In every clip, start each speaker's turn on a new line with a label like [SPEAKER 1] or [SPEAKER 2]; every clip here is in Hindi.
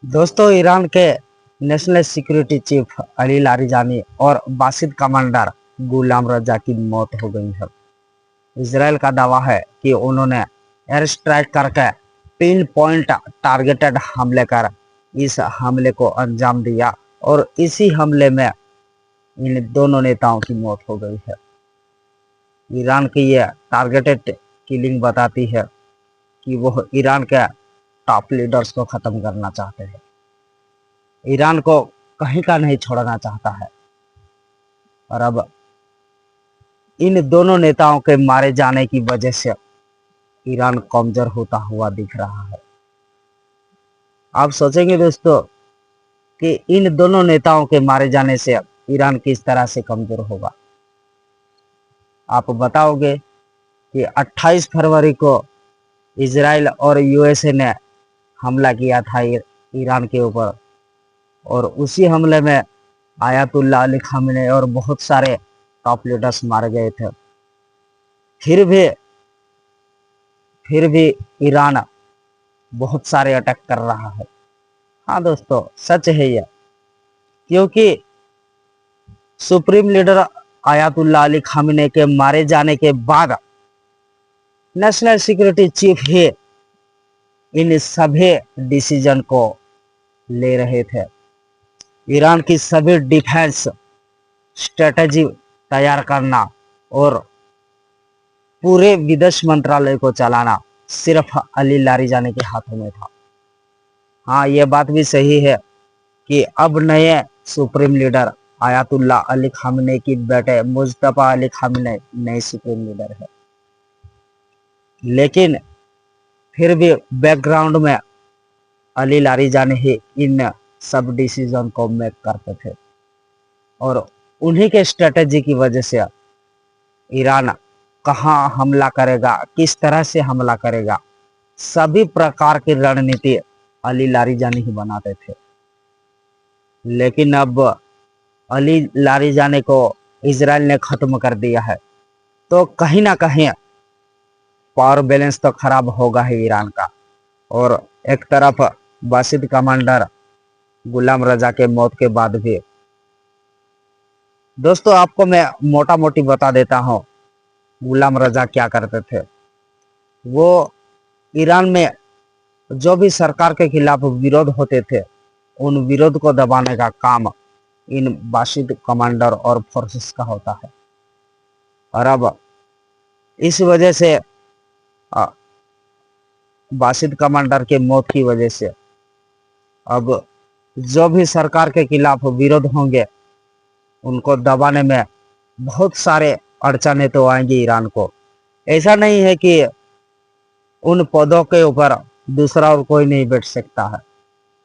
[SPEAKER 1] दोस्तों, ईरान के national security chief Ali Larijani और बासित कमांडर गुलाम रजा की मौत हो गई है। इसराइल का दावा है कि उन्होंने एयर स्ट्राइक करके पिन पॉइंट टारगेटेड हमले कर इस हमले को अंजाम दिया और इसी हमले में इन दोनों नेताओं की मौत हो गई है। ईरान की यह टारगेटेड किलिंग बताती है कि वह ईरान के टॉप लीडर्स को खत्म करना चाहते हैं, ईरान को कहीं का नहीं छोड़ना चाहता है। और अब इन दोनों नेताओं के मारे जाने की वजह से ईरान कमजोर होता हुआ दिख रहा है। आप सोचेंगे दोस्तों कि इन दोनों नेताओं के मारे जाने से ईरान किस तरह से कमजोर होगा। आप बताओगे कि 28 फरवरी को इजराइल और यूएसए ने हमला किया था ईरान के ऊपर, और उसी हमले में आयतुल्लाह अली खामेनी और बहुत सारे टॉप लीडर्स मारे गए थे। फिर भी ईरान बहुत सारे अटैक कर रहा है। हाँ दोस्तों, सच है यह, क्योंकि supreme leader Ayatollah Ali Khamenei के मारे जाने के बाद नेशनल सिक्योरिटी चीफ ही इन सभी डिसीजन को ले रहे थे। ईरान की सभी डिफेंस स्ट्रेटेजी तैयार करना और पूरे विदेश मंत्रालय को चलाना सिर्फ अली लारिजानी के हाथों में था। हाँ, ये बात भी सही है कि अब नए supreme leader Ayatollah Ali Khamenei की बेटे मुस्तफा अली खामेनी नए सुप्रीम लीडर है, लेकिन फिर भी बैकग्राउंड में अली लारिजानी ही इन सब डिसीजन को मेक करते थे, और उन्हीं के स्ट्रेटेजी की वजह से ईरान कहाँ हमला करेगा, किस तरह से हमला करेगा, सभी प्रकार की रणनीति अली लारिजानी ही बनाते थे। लेकिन अब अली लारिजानी को इजराइल ने खत्म कर दिया है, तो कहीं ना कहीं पावर बैलेंस तो खराब होगा ही ईरान का। और एक तरफ बासित कमांडर गुलाम रजा के मौत के बाद भी, दोस्तों आपको मैं मोटा मोटी बता देता हूँ गुलाम रजा क्या करते थे। वो ईरान में जो भी सरकार के खिलाफ विरोध होते थे, उन विरोध को दबाने का काम इन बासित कमांडर और फोर्सेस का होता है। और अब इस वजह से बासित कमांडर के मौत की वजह से अब जो भी सरकार के खिलाफ विरोध होंगे, उनको दबाने में बहुत सारे अड़चने तो आएंगी ईरान को। ऐसा नहीं है कि उन पदों के ऊपर दूसरा और कोई नहीं बैठ सकता है।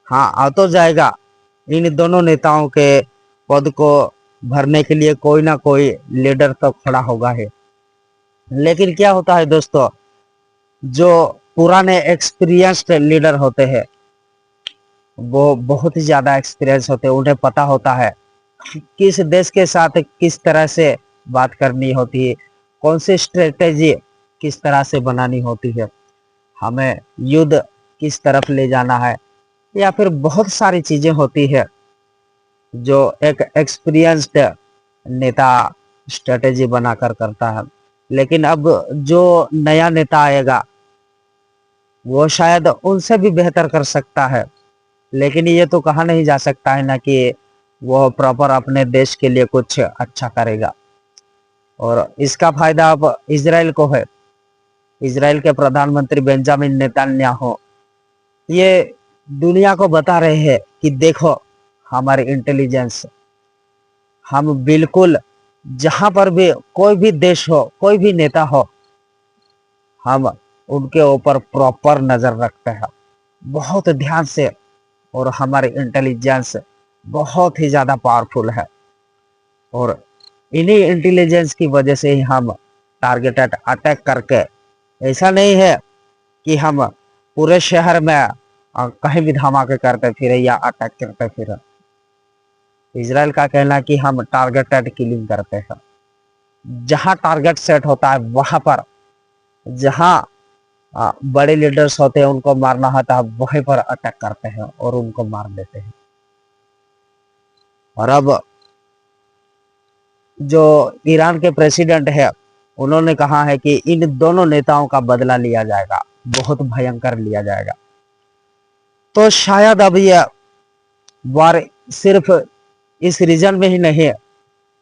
[SPEAKER 1] हाँ, आ तो जाएगा, इन दोनों नेताओं के पद को भरने के लिए कोई ना कोई लीडर तो खड़ा होगा है। लेकिन क्या होता है दोस्तों, जो पुराने एक्सपीरियंस्ड लीडर होते हैं, वो बहुत ही ज्यादा एक्सपीरियंस होते हैं, उन्हें पता होता है किस देश के साथ किस तरह से बात करनी होती है, कौन सी स्ट्रेटेजी किस तरह से बनानी होती है, हमें युद्ध किस तरफ ले जाना है, या फिर बहुत सारी चीजें होती है जो एक एक्सपीरियंस्ड नेता स्ट्रेटेजी बनाकर करता है। लेकिन अब जो नया नेता आएगा, वो शायद उनसे भी बेहतर कर सकता है, लेकिन ये तो कहा नहीं जा सकता है ना कि वो प्रॉपर अपने देश के लिए कुछ अच्छा करेगा। और इसका फायदा अब इजराइल को है। इजराइल के प्रधानमंत्री बेंजामिन नेतन्याहू ये दुनिया को बता रहे हैं कि देखो हमारी इंटेलिजेंस, हम बिल्कुल जहां पर भी कोई भी देश हो, कोई भी नेता हो, हम उनके ऊपर प्रॉपर नजर रखते हैं, बहुत ध्यान से, और हमारी इंटेलिजेंस बहुत ही ज्यादा पावरफुल है। और इन्हीं इंटेलिजेंस की वजह से ही हम टारगेटेड अटैक करके, ऐसा नहीं है कि हम पूरे शहर में कहीं भी धमाके करते फिरे या अटैक करते फिरे। इजराइल का कहना है कि हम टारगेटेड किलिंग करते हैं। जहां टारगेट सेट होता है वहां पर, जहां बड़े लीडर्स होते हैं, उनको मारना होता है वहीं पर अटैक करते हैं और उनको मार देते हैं। और अब जो ईरान के प्रेसिडेंट है, उन्होंने कहा है कि इन दोनों नेताओं का बदला लिया जाएगा, बहुत भयंकर लिया जाएगा। तो शायद अब यह वार सिर्फ इस रीजन में ही नहीं है,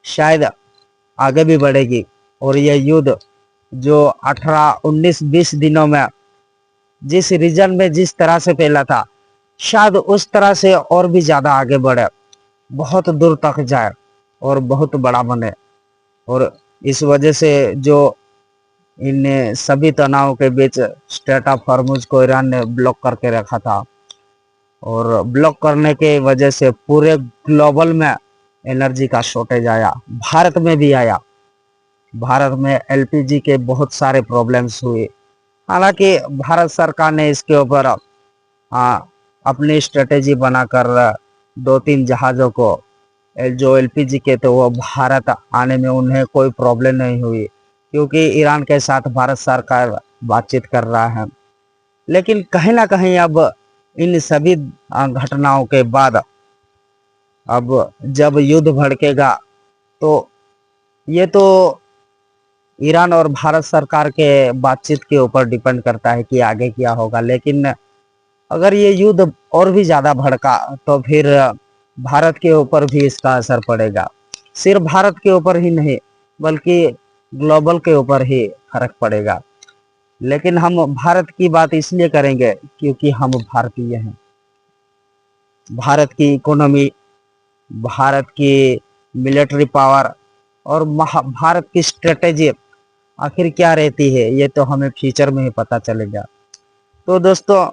[SPEAKER 1] शायद आगे भी बढ़ेगी। और यह युद्ध जो 18, 19, 20 दिनों में जिस रीजन में जिस तरह से फैला था, शायद उस तरह से और भी ज्यादा आगे बढ़े, बहुत दूर तक जाए और बहुत बड़ा बने। और इस वजह से जो इन सभी तनाव के बीच स्ट्रेट ऑफ हॉर्मुज को ईरान ने ब्लॉक करके रखा था, और ब्लॉक करने के वजह से पूरे ग्लोबल में एनर्जी का शॉर्टेज आया, भारत में भी आया। भारत में एलपीजी के बहुत सारे प्रॉब्लम्स हुए। हालांकि भारत सरकार ने इसके ऊपर अपनी स्ट्रेटेजी बनाकर 2-3 जहाज़ों को जो एलपीजी के थे वो भारत आने में उन्हें कोई प्रॉब्लम नहीं हुई, क्योंकि ईरान के साथ भारत सरकार बातचीत कर रहा है। लेकिन कहीं ना कहीं अब इन सभी घटनाओं के बाद अब जब युद्ध भड़केगा तो ये तो ईरान और भारत सरकार के बातचीत के ऊपर डिपेंड करता है कि आगे क्या होगा। लेकिन अगर ये युद्ध और भी ज्यादा भड़का तो फिर भारत के ऊपर भी इसका असर पड़ेगा। सिर्फ भारत के ऊपर ही नहीं बल्कि ग्लोबल के ऊपर ही फर्क पड़ेगा। लेकिन हम भारत की बात इसलिए करेंगे क्योंकि हम भारतीय हैं। भारत की इकोनॉमी, भारत की मिलिट्री पावर और भारत की स्ट्रेटेजी आखिर क्या रहती है, ये तो हमें फ्यूचर में ही पता चलेगा। तो दोस्तों,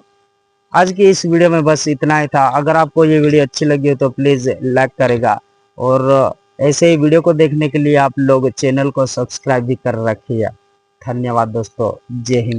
[SPEAKER 1] आज की इस वीडियो में बस इतना ही था। अगर आपको ये वीडियो अच्छी लगी हो तो प्लीज़ लाइक करेगा, और ऐसे ही वीडियो को देखने के लिए आप लोग चैनल को सब्सक्राइब भी कर रखिए। धन्यवाद दोस्तों, जय हिंद।